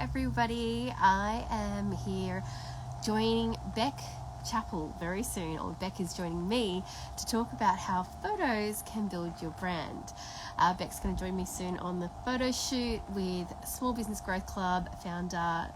everybody. I am here joining Beck Chappell very soon, or Beck is joining me to talk about how photos can build your brand. Beck's going to join me soon on the photo shoot with Small Business Growth Club founder,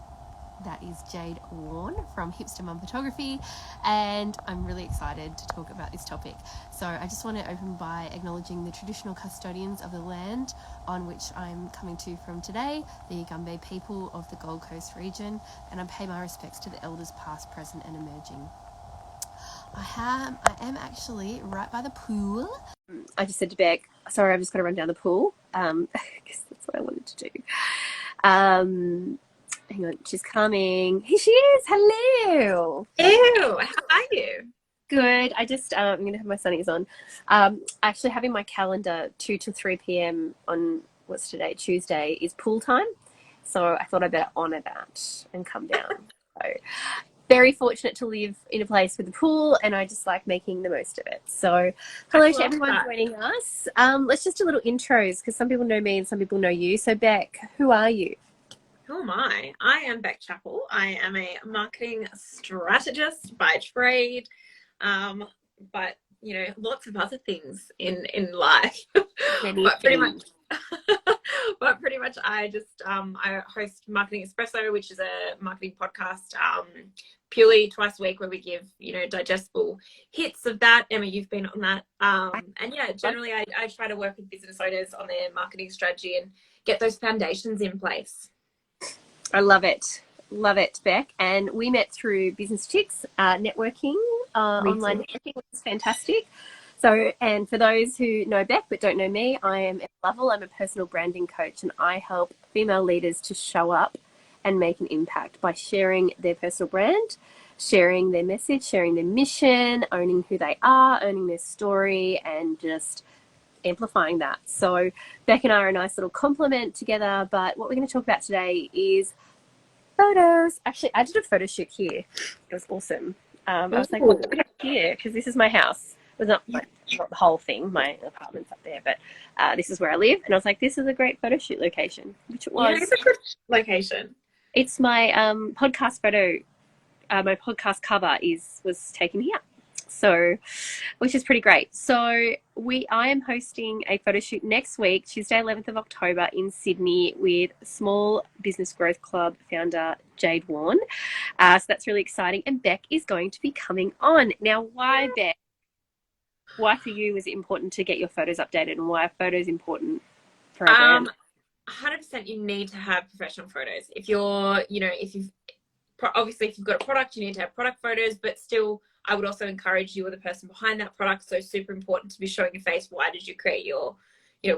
that is Jade Warne from Hipster Mum Photography, and I'm really excited to talk about this topic. So I just want to open by acknowledging the traditional custodians of the land on which I'm coming to from today, the Gumbe people of the Gold Coast region, and I pay my respects to the elders past, present and emerging. I am actually right by the pool. I just said to Beck, sorry, I've just got to run down the pool, because that's what I wanted to do. Hang on, she's coming. Here she is. Hello. Ew, how are you? Good. I just, I'm going to have my sunnies on. Actually having my calendar 2 to 3 p.m. on, what's today, Tuesday, is pool time. So I thought I'd better honour that and come down. So very fortunate to live in a place with a pool, and I just like making the most of it. So hello to everyone joining us. Let's just do little intros, because some people know me and some people know you. So Beck, who are you? Who am I? I am Beck Chappell. I am a marketing strategist by trade, but you know, lots of other things in life. but pretty much, I just I host Marketing Espresso, which is a marketing podcast, purely twice a week, where we give digestible hits of that. Emma, you've been on that, and yeah, generally I try to work with business owners on their marketing strategy and get those foundations in place. I love it. Love it, Beck. And we met through Business Chicks networking, online networking, which is fantastic. So, and for those who know Beck but don't know me, I am Lovell. I'm a personal branding coach, and I help female leaders to show up and make an impact by sharing their personal brand, sharing their message, sharing their mission, owning who they are, owning their story, and just amplifying that. So Beck and I are a nice little complement together, but what we're going to talk about today is photos. Actually, I did a photo shoot here. It was awesome. I was like, what do we have here? Because this is my house. It was not the whole thing. My apartment's up there, but this is where I live. And I was like, this is a great photo shoot location, which it was. Yeah, it's a good location. It's my podcast photo. My podcast cover was taken here. So, which is pretty great. So I am hosting a photo shoot next week, Tuesday, 11th of October in Sydney, with Small Business Growth Club founder Jade Warne. So that's really exciting. And Beck is going to be coming on. Now, why, Beck? Why for you was it important to get your photos updated, and why are photos important for our brand? 100% you need to have professional photos. If you're, if you've got a product, you need to have product photos, but still, I would also encourage you or the person behind that product. So super important to be showing your face. Why did you create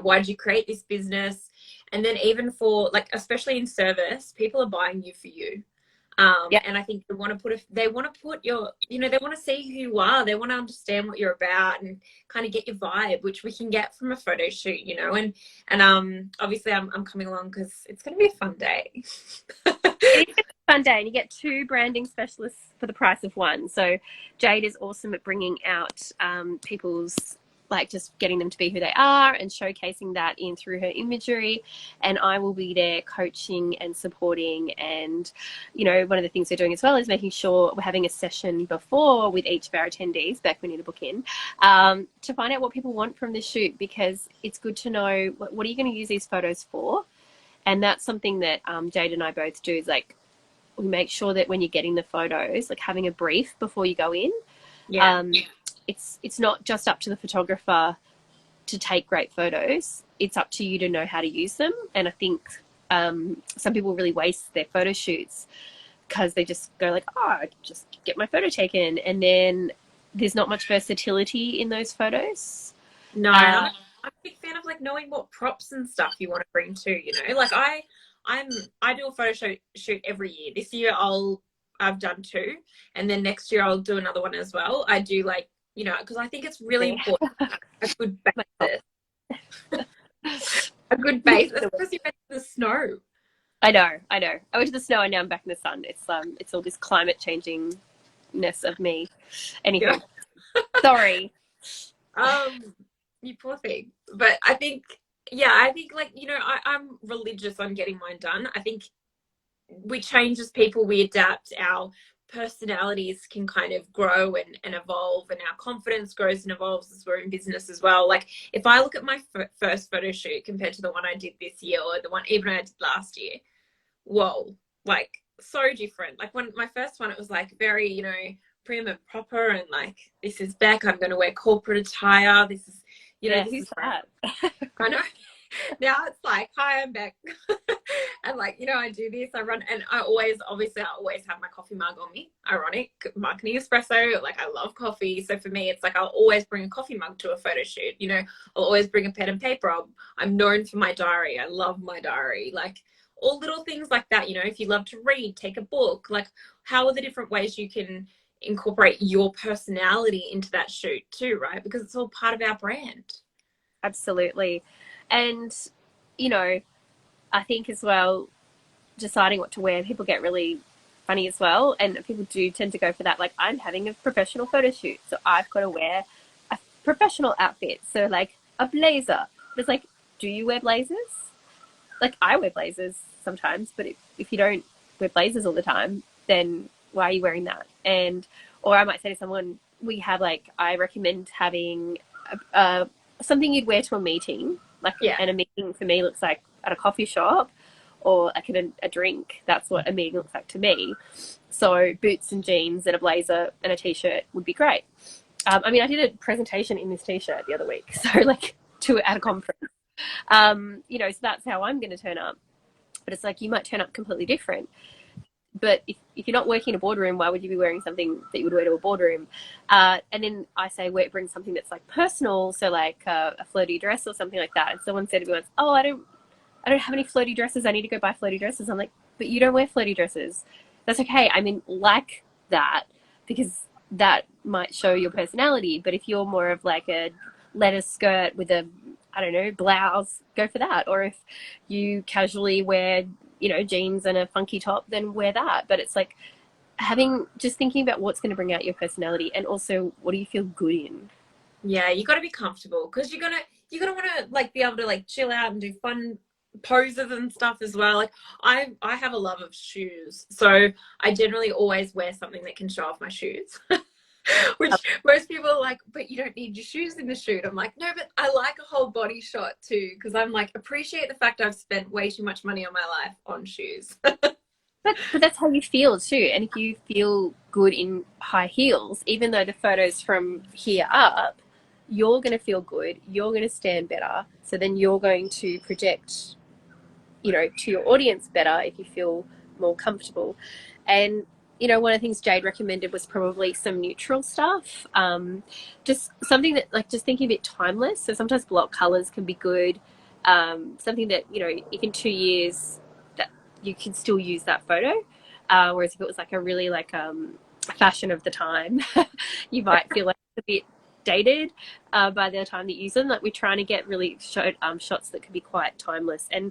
why did you create this business? And then even for, like, especially in service, people are buying you for you. And I think they want to put they want to see who you are. They want to understand what you're about and kind of get your vibe, which we can get from a photo shoot, and obviously I'm coming along because it's going to be a fun day. It is a fun day, and you get 2 branding specialists for the price of 1. So Jade is awesome at bringing out people's, like, just getting them to be who they are and showcasing that through her imagery. And I will be there coaching and supporting. And, one of the things we're doing as well is making sure we're having a session before with each of our attendees, Beck, we need to book in, to find out what people want from the shoot, because it's good to know what are you going to use these photos for. And that's something that Jade and I both do, is like, we make sure that when you're getting the photos, like having a brief before you go in. It's not just up to the photographer to take great photos. It's up to you to know how to use them. And I think some people really waste their photo shoots because they just go like, I just get my photo taken. And then there's not much versatility in those photos. No, I'm a big fan of, like, knowing what props and stuff you want to bring too, like I do a photo shoot every year. This year I've done 2, and then next year I'll do another one as well. I do, like, because I think it's really important to have a good basis. A good base, especially when the snow. I know. I went to the snow and now I'm back in the sun. It's all this climate changingness of me. Anyway, sorry. You poor thing. But I think, like, I'm religious on getting mine done. I think we change as people, we adapt, our personalities can kind of grow and evolve, and our confidence grows and evolves as we're in business as well. Like if I look at my first photo shoot compared to the one I did this year, or the one even I did last year, whoa, like so different. Like when my first one, it was like very, you know, prim and proper, and like, this is Beck, I'm going to wear corporate attire, this is, you know, Yes, this is that. I know. Now it's like, hi, I'm Beck. And like, you know, I do this, I run, and I always have my coffee mug on me. Ironic, marketing espresso, like I love coffee. So for me, it's like I'll always bring a coffee mug to a photo shoot. You know, I'll always bring a pen and paper. I'm known for my diary. I love my diary. Like all little things like that. You know, if you love to read, take a book. Like how are the different ways you can incorporate your personality into that shoot too, right? Because it's all part of our brand. Absolutely. And, you know, I think as well, deciding what to wear, people get really funny as well. And people do tend to go for that. Like, I'm having a professional photo shoot, so I've got to wear a professional outfit. So, like, a blazer. It's like, do you wear blazers? Like, I wear blazers sometimes, but if you don't wear blazers all the time, then why are you wearing that? And, or I might say to someone, we have like, I recommend having something you'd wear to a meeting. Like, Yeah. and a meeting for me looks like at a coffee shop or like at a drink. That's what a meeting looks like to me. So boots and jeans and a blazer and a t-shirt would be great. I mean, I did a presentation in this t-shirt the other week. So like at a conference, you know, so that's how I'm going to turn up. But it's like, you might turn up completely different. But if you're not working in a boardroom, why would you be wearing something that you would wear to a boardroom? And then I say, bring something that's like personal. So like a floaty dress or something like that. And someone said to me once, oh, I don't have any floaty dresses. I need to go buy floaty dresses. I'm like, but you don't wear floaty dresses. That's okay. I mean, like that, because that might show your personality. But if you're more of like a lettuce skirt with a, I don't know, blouse, go for that. Or if you casually wear, you know, jeans and a funky top, then wear that. But it's like just thinking about what's going to bring out your personality, and also what do you feel good in. Yeah, you got to be comfortable, because you're gonna want to like be able to like chill out and do fun poses and stuff as well. Like I have a love of shoes, so I generally always wear something that can show off my shoes. Which most people are like, but you don't need your shoes in the shoot. I'm like, no, but I like a whole body shot too, because I'm like, appreciate the fact I've spent way too much money on my life on shoes. But that's how you feel too. And if you feel good in high heels, even though the photos from here up, you're going to feel good. You're going to stand better. So then you're going to project, you know, to your audience better if you feel more comfortable. And, you know, one of the things Jade recommended was probably some neutral stuff. Just something that, like, just thinking a bit timeless. So sometimes block colors can be good. Something that, you know, if in 2 years that you can still use that photo. Whereas if it was like a really like fashion of the time, you might feel like it's a bit dated by the time that you use them. Like, we're trying to get really shots that can be quite timeless. And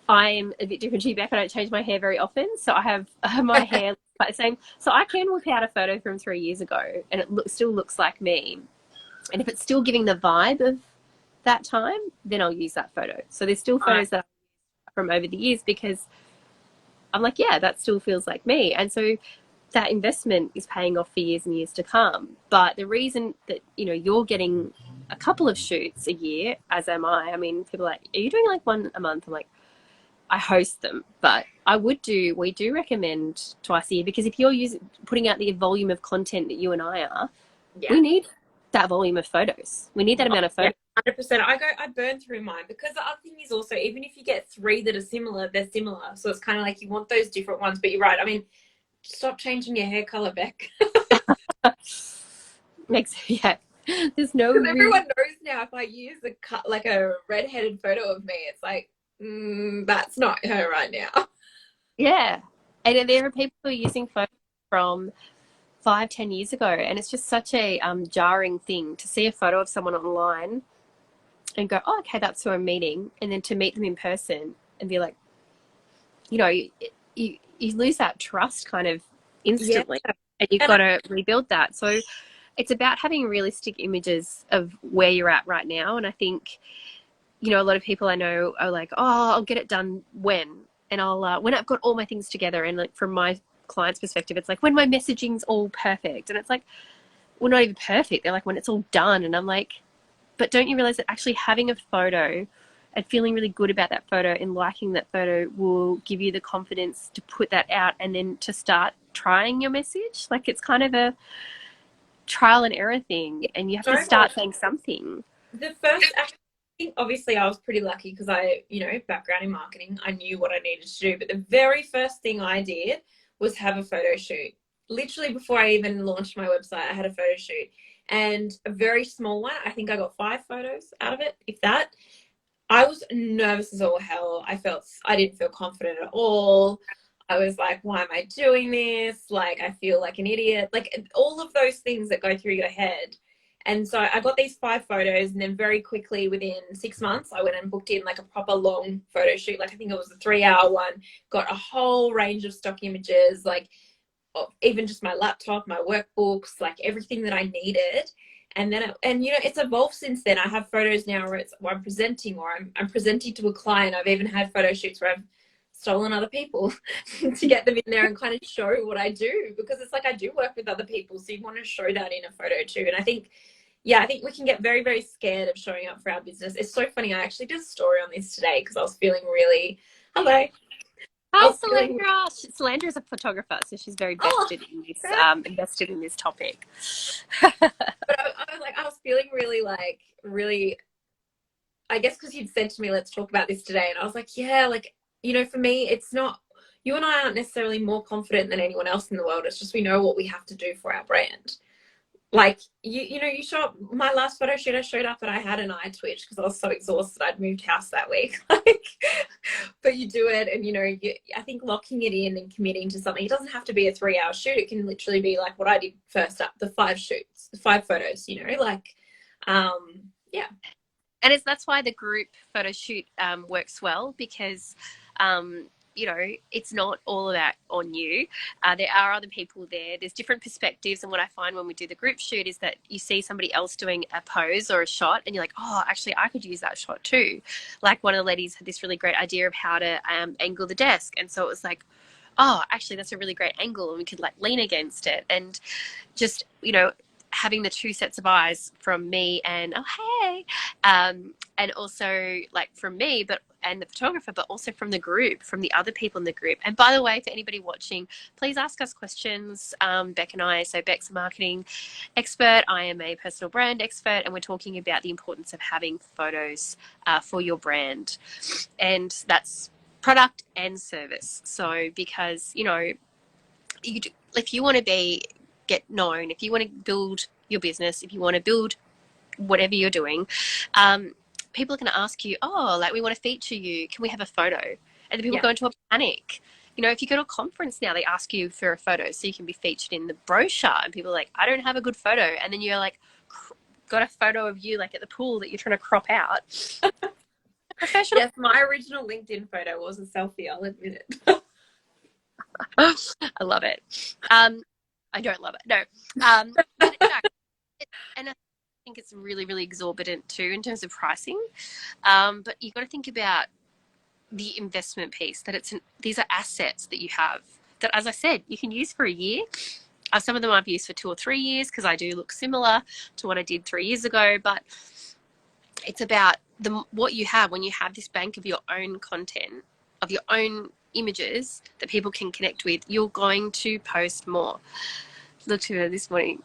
I'm a bit different to you, Beck. I don't change my hair very often, so I have my hair quite the same. So I can whip out a photo from 3 years ago, and it still looks like me. And if it's still giving the vibe of that time, then I'll use that photo. So there's still photos that are from over the years, because I'm like, yeah, that still feels like me. And so that investment is paying off for years and years to come. But the reason that, you know, you're getting a couple of shoots a year, as am I. I mean, people are like, are you doing like one a month? I'm like, I host them, but we do recommend twice a year, because if you're putting out the volume of content that you and I are, we need that volume of photos. We need that amount of photos. 100%. I burn through mine, because the other thing is also, even if you get 3 that are similar, they're similar. So it's kind of like you want those different ones, but you're right. I mean, stop changing your hair color, Beck. Yeah. There's no because everyone knows now, if I use a redheaded photo of me, it's like, that's not her right now. Yeah. And there are people who are using photos from 5-10 years ago, and it's just such a jarring thing to see a photo of someone online and go, oh, okay, that's who I'm meeting, and then to meet them in person and be like, you know, you lose that trust kind of instantly, and you've got to rebuild that. So it's about having realistic images of where you're at right now. And I think, you know, a lot of people I know are like, oh, I'll get it done when. and I'll when I've got all my things together, and like from my client's perspective, it's like when my messaging's all perfect, and it's like, well, not even perfect. They're like when it's all done, and I'm like, but don't you realize that actually having a photo and feeling really good about that photo and liking that photo will give you the confidence to put that out and then to start trying your message? Like it's kind of a trial and error thing, and you have to start saying something. The first, actually, I think obviously I was pretty lucky because I, you know, background in marketing, I knew what I needed to do. But the very first thing I did was have a photo shoot. Literally before I even launched my website, I had a photo shoot, and a very small one. I think I got 5 photos out of it, if that. I was nervous as all hell. I didn't feel confident at all. I was like, why am I doing this? Like, I feel like an idiot. Like, all of those things that go through your head. And so I got these 5 photos, and then very quickly, within 6 months, I went and booked in like a proper long photo shoot. Like, I think it was a 3-hour one, got a whole range of stock images, like even just my laptop, my workbooks, like everything that I needed. And then, you know, it's evolved since then. I have photos now where I'm presenting, or I'm presenting to a client. I've even had photo shoots where I've stolen other people to get them in there and kind of show what I do, because it's like I do work with other people. So you want to show that in a photo too. And I think, yeah, I think we can get very, very scared of showing up for our business. It's so funny. I actually did a story on this today because I was feeling really, hello. Hi, Salandra. Salandra is a photographer, so she's very invested in this topic. But I was feeling really, like, really, I guess because you'd said to me, let's talk about this today. And I was like, yeah, like, you know, for me, it's not, you and I aren't necessarily more confident than anyone else in the world. It's just we know what we have to do for our brand. Like, you know, you show up, my last photo shoot, I showed up and I had an eye twitch because I was so exhausted. I'd moved house that week. Like, but you do it, and, you know, I think locking it in and committing to something, it doesn't have to be a 3-hour shoot. It can literally be like what I did first up, the 5 shoots, 5 photos, you know, like, yeah. And that's why the group photo shoot works well, because you know, it's not all about on you. There are other people there. There's different perspectives. And what I find when we do the group shoot is that you see somebody else doing a pose or a shot, and you're like, oh, actually, I could use that shot too. Like one of the ladies had this really great idea of how to angle the desk. And so it was like, oh, actually, that's a really great angle, and we could like lean against it. And just, you know, having the 2 sets of eyes from me and, oh, hey, and also like from me, and the photographer, but also from the group, from the other people in the group. And by the way, for anybody watching, please ask us questions. Beck and I, so Beck's a marketing expert, I am a personal brand expert, and we're talking about the importance of having photos for your brand. And that's product and service. So because, you know, if you want to get known, if you want to build your business, if you want to build whatever you're doing, people are going to ask you, oh, like, we want to feature you. Can we have a photo? And then people go into a panic. You know, if you go to a conference now, they ask you for a photo so you can be featured in the brochure. And people are like, I don't have a good photo. And then you're like, got a photo of you like at the pool that you're trying to crop out. Professional. Yes, my original LinkedIn photo was a selfie, I'll admit it. I love it. I don't love it. No. But and I think it's really, really exorbitant too in terms of pricing. But you've got to think about the investment piece, that these are assets that you have that, as I said, you can use for a year. Some of them I've used for 2 or 3 years because I do look similar to what I did 3 years ago. But it's about what you have when you have this bank of your own content, of your own images that people can connect with. You're going to post more. Looked at her this morning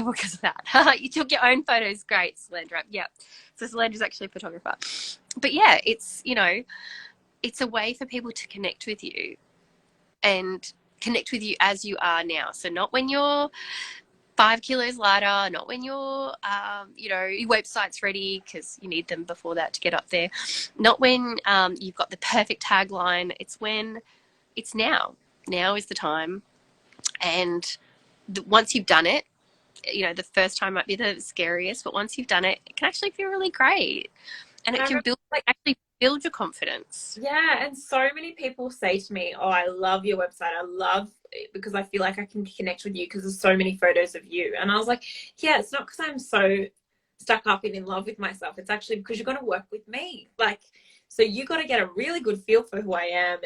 because of that. You took your own photos. Great, Salandra. Yeah. So Salandra's actually a photographer. But yeah, it's, you know, it's a way for people to connect with you and connect with you as you are now. So not when you're 5 kilos lighter, not when you're, you know, your website's ready, because you need them before that to get up there. Not when you've got the perfect tagline. It's when it's now. Now is the time. And once you've done it, you know, the first time might be the scariest, but once you've done it, it can actually feel really great. And it can actually build your confidence. Yeah, and so many people say to me, oh, I love your website. I love it because I feel like I can connect with you because there's so many photos of you. And I was like, yeah, it's not because I'm so stuck up and in love with myself. It's actually because you're going to work with me. Like, So you got to get a really good feel for who I am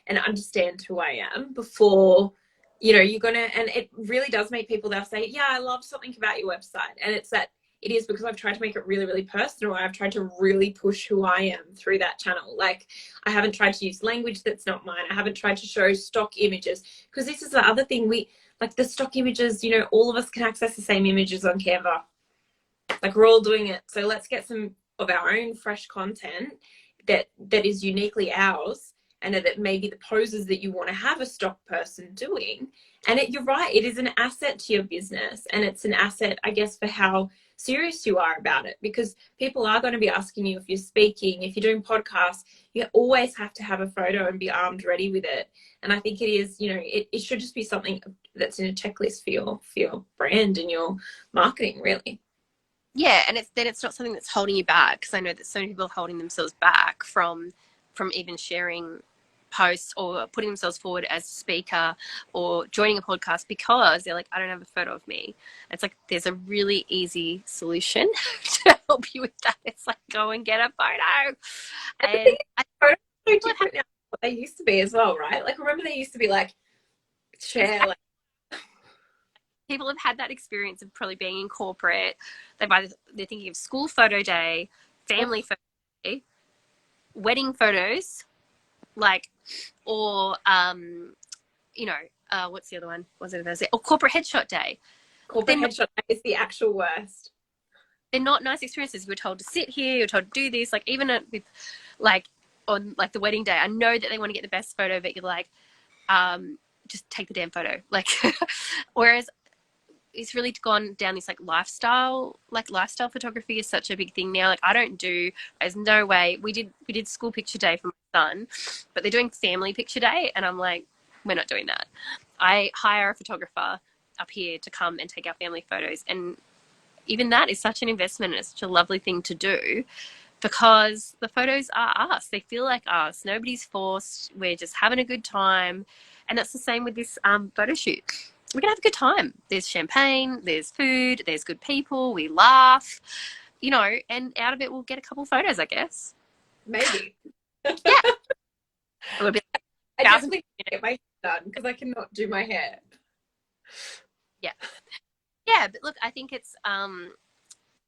and understand who I am before, you know, you're going to, and it really does make people, they'll say, yeah, I love something about your website. And it's that it is because I've tried to make it really, really personal. I've tried to really push who I am through that channel. Like, I haven't tried to use language that's not mine. I haven't tried to show stock images, because this is the other thing. We, like, the stock images, you know, all of us can access the same images on Canva. Like, we're all doing it. So let's get some of our own fresh content that is uniquely ours, and that maybe the poses that you want to have a stock person doing. And you're right, it is an asset to your business, and it's an asset, I guess, for how serious you are about it, because people are going to be asking you if you're speaking, if you're doing podcasts, you always have to have a photo and be armed ready with it. And I think it is, you know, it should just be something that's in a checklist for your brand and your marketing, really. Yeah, and it's not something that's holding you back, because I know that so many people are holding themselves back from even sharing posts or putting themselves forward as a speaker or joining a podcast, because they're like, I don't have a photo of me. It's like, there's a really easy solution to help you with that. It's like, go and get a photo. And photos are so different now than what they used to be as well, right? Like, remember they used to be like, share, like, people have had that experience of probably being in corporate. They're thinking of school photo day, family photo day, wedding photos, like, or you know, what's the other one? Was it Thursday? Or corporate headshot day. Corporate headshot day is the actual worst. They're not nice experiences. You're told to sit here, you're told to do this. Like, even with, like, on like the wedding day, I know that they want to get the best photo, but you're like, just take the damn photo. Like, whereas it's really gone down this lifestyle photography is such a big thing now. Like, there's no way. We did school picture day for my son, but they're doing family picture day, and I'm like, we're not doing that. I hire a photographer up here to come and take our family photos, and even that is such an investment, and it's such a lovely thing to do, because the photos are us. They feel like us. Nobody's forced. We're just having a good time. And that's the same with this photo shoot. We're going to have a good time. There's champagne, there's food, there's good people, we laugh, you know, and out of it we'll get a couple photos, I guess. Maybe. Yeah. It would be I definitely get my hair done, because I cannot do my hair. Yeah. Yeah, but look, I think it's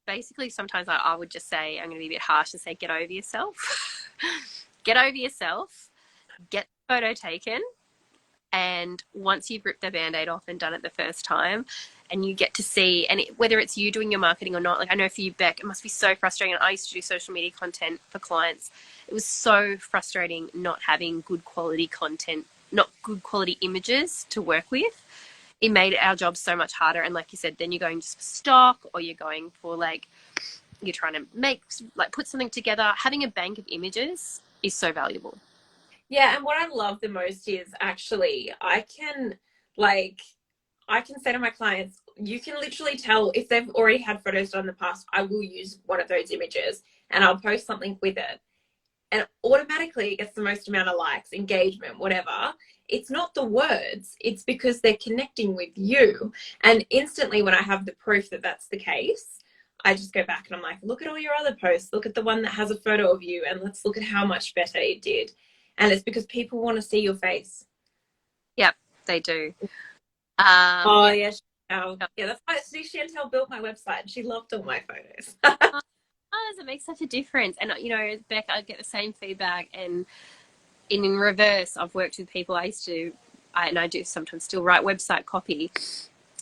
basically sometimes I would just say, I'm going to be a bit harsh and say, get over yourself. Get over yourself. Get the photo taken. And once you've ripped the Band-Aid off and done it the first time, and you get to see, and whether it's you doing your marketing or not, like, I know for you, Beck, it must be so frustrating. I used to do social media content for clients. It was so frustrating not having good quality content, not good quality images to work with. It made our job so much harder. And like you said, then you're going just for stock, or you're going for, like, you're trying to put something together. Having a bank of images is so valuable. Yeah, and what I love the most is actually I can say to my clients, you can literally tell if they've already had photos done in the past, I will use one of those images and I'll post something with it. And automatically it gets the most amount of likes, engagement, whatever. It's not the words, it's because they're connecting with you. And instantly when I have the proof that that's the case, I just go back and I'm like, look at all your other posts. Look at the one that has a photo of you, and let's look at how much better it did. And it's because people want to see your face. Yep, they do. Oh, yeah. Yeah, that's why Chantel built my website, and she loved all my photos. It makes such a difference. And, you know, Beck, I get the same feedback. And in reverse, I've worked with people I do sometimes still write website copy.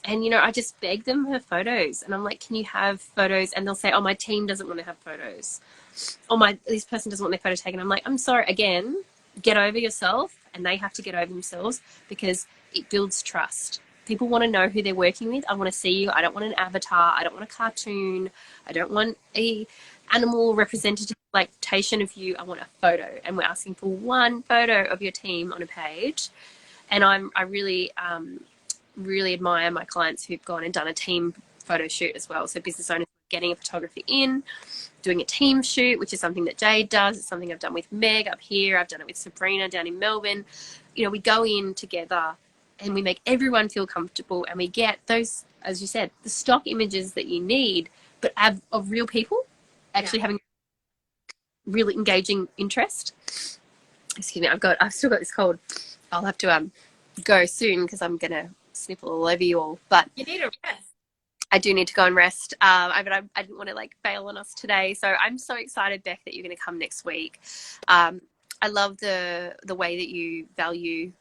And, you know, I just beg them for photos. And I'm like, can you have photos? And they'll say, oh, my team doesn't want to have photos. Or this person doesn't want their photo taken. I'm like, I'm sorry, again, get over yourself, and they have to get over themselves, because it builds trust. People want to know who they're working with. I want to see you. I don't want an avatar. I don't want a cartoon. I don't want a animal representation of you. I want a photo. And we're asking for one photo of your team on a page. And I really, really admire my clients who've gone and done a team photo shoot as well. So business owners getting a photographer in, doing a team shoot, which is something that Jade does. It's something I've done with Meg up here. I've done it with Sabrina down in Melbourne. You know, we go in together and we make everyone feel comfortable, and we get those, as you said, the stock images that you need, but of real people actually having. really engaging interest. Excuse me, I've still got this cold. I'll have to go soon because I'm gonna sniffle all over you all. But You need a rest. I do need to go and rest. But I didn't want to like bail on us today. So I'm so excited, Beck, that you're going to come next week. I love the way that you value,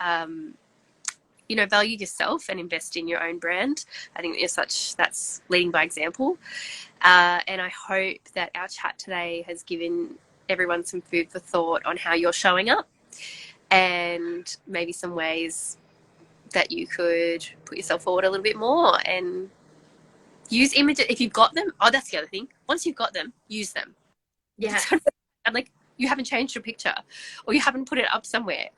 value yourself and invest in your own brand. I think that's leading by example. And I hope that our chat today has given everyone some food for thought on how you're showing up and maybe some ways that you could put yourself forward a little bit more and use images if you've got them. Oh, that's the other thing. Once you've got them, use them. Yeah. I'm like, you haven't changed your picture or you haven't put it up somewhere.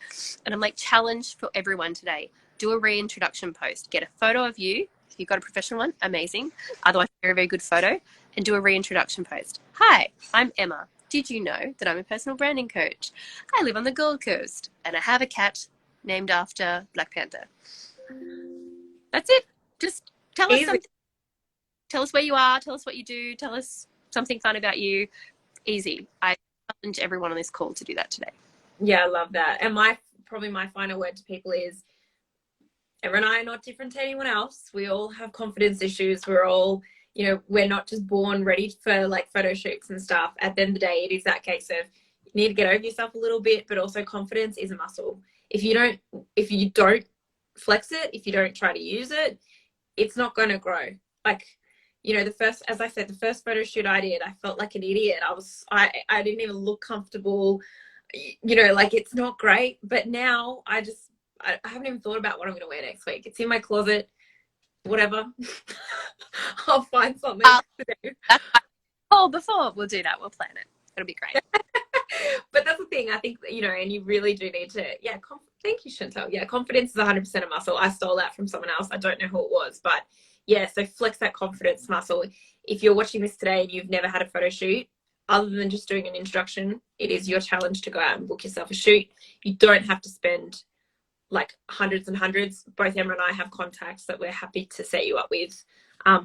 And I'm like, challenge for everyone today. Do a reintroduction post. Get a photo of you. If you've got a professional one, amazing. Otherwise, very, very good photo. And do a reintroduction post. Hi, I'm Emma. Did you know that I'm a personal branding coach? I live on the Gold Coast and I have a cat named after Black Panther. That's it. Just tell us something. Tell us where you are. Tell us what you do. Tell us something fun about you. Easy. I challenge everyone on this call to do that today. Yeah, I love that. And probably my final word to people is, Emma and I are not different to anyone else. We all have confidence issues. We're all, we're not just born ready for like photo shoots and stuff. At the end of the day, it is that case of you need to get over yourself a little bit, but also confidence is a muscle. If you don't flex it, if you don't try to use it, it's not going to grow. Like, as I said, the first photo shoot I did, I felt like an idiot. I didn't even look comfortable, like it's not great. But now I haven't even thought about what I'm going to wear next week. It's in my closet, whatever. I'll find something to do. Before we'll do that, we'll plan it. It'll be great. But that's the thing, I think, and you really do need to, thank you, Chantal. Yeah, confidence is 100% a muscle. I stole that from someone else. I don't know who it was, but yeah, so flex that confidence muscle. If you're watching this today and you've never had a photo shoot, other than just doing an introduction, it is your challenge to go out and book yourself a shoot. You don't have to spend like hundreds and hundreds. Both Emma and I have contacts that we're happy to set you up with.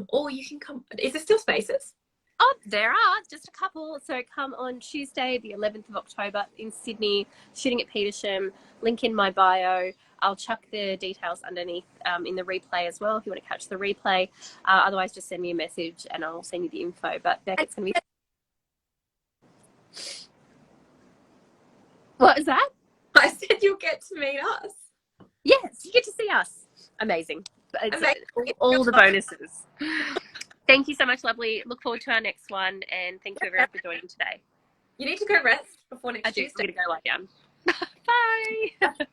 Or you can come. Is there still spaces? Oh, there are just a couple. So come on Tuesday, the 11th of October in Sydney, shooting at Petersham. Link in my bio. I'll chuck the details underneath in the replay as well if you want to catch the replay. Otherwise, just send me a message and I'll send you the info. But Beck, it's going to be... What is that? I said you'll get to meet us. Yes, you get to see us. Amazing. All the bonuses. Thank you so much, lovely. Look forward to our next one, and thank you everyone for joining today. You need to go rest before next Tuesday. I'm going to go lie down. Bye.